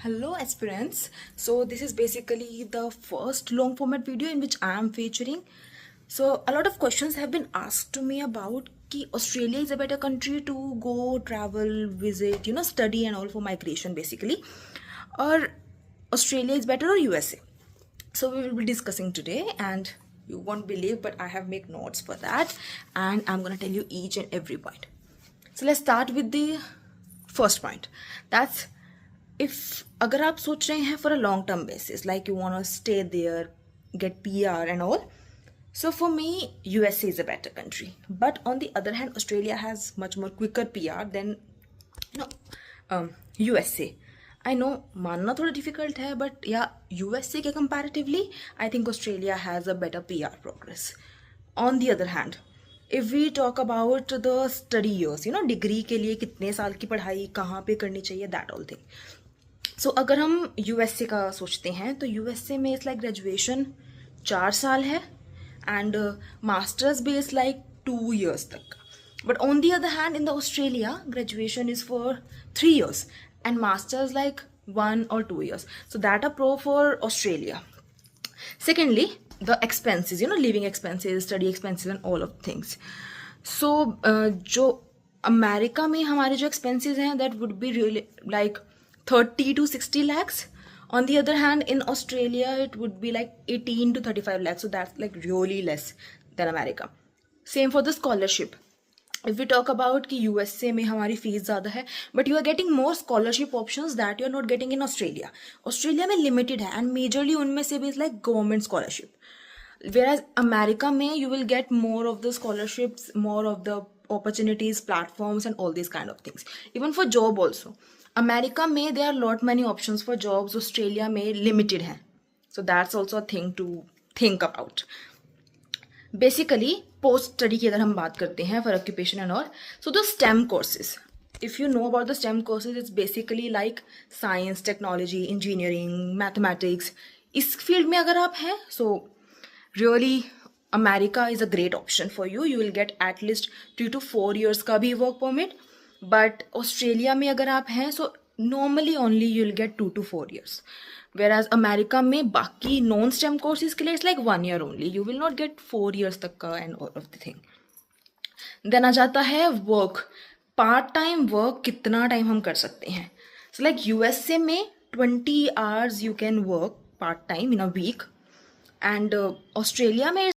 Hello aspirants. So this is basically the first long format video in which I am featuring. So a lot of questions have been asked to me about कि Australia is a better country to go travel, visit, study and all for migration basically, or Australia is better or USA. So we will be discussing today, and you won't believe, but I have made notes for that, and I'm gonna tell you each and every point. So let's start with the first point. That's if अगर आप सोच रहे हैं for a long term basis, like you want to stay there, get PR and all. So for me, USA is a better country. But on the other hand, Australia has much more quicker PR than USA. I know मानना थोड़ा difficult है, but yeah, USA के comparatively, I think Australia has a better PR progress. On the other hand, if we talk about the study years, degree के लिए कितने साल की पढ़ाई कहाँ पे करनी चाहिए, that all thing. सो अगर हम यूएसए का सोचते हैं तो यूएसए में इट्स लाइक ग्रेजुएशन 4 साल है एंड मास्टर्स भी इज लाइक 2 years तक. But on the other hand in the Australia graduation is for 3 years and masters like 1 or 2 years. So that a pro for Australia. Secondly, the expenses, living expenses, study expenses and all of things. So जो America में हमारे जो expenses हैं that would be really like 30 to 60 lakhs. On the other hand, in Australia, it would be like 18 to 35 lakhs. So that's like really less than America. Same for the scholarship. If we talk about कि USA में हमारी fees ज़्यादा है, but you are getting more scholarship options that you are not getting in Australia. Australia में limited है and majorly उनमें से भी is like government scholarship. Whereas America में you will get more of the scholarships, more of the opportunities, platforms and all these kind of things. Even for job also. America में there are lot many options for jobs. Australia में limited हैं. So that's also a thing to think about. Basically post study की अगर हम बात करते हैं for occupation and all, so the stem courses, if you know about the stem courses, it's basically like science, technology, engineering, mathematics. इस field में अगर आप हैं so really America is a great option for you. You will get at least 3 to 4 years का भी work permit. But Australia में अगर आप हैं so normally only you will get 2 to 4 years. Whereas America में बाकी नॉन स्टेम कोर्सेज के लिए it's like 1 year only. You will not get 4 years तक का and all of the thing. Then आ जाता है वर्क. पार्ट टाइम वर्क कितना टाइम हम कर सकते हैं. सो लाइक यूएसए में 20 hours you can work part time in a week, and Australia में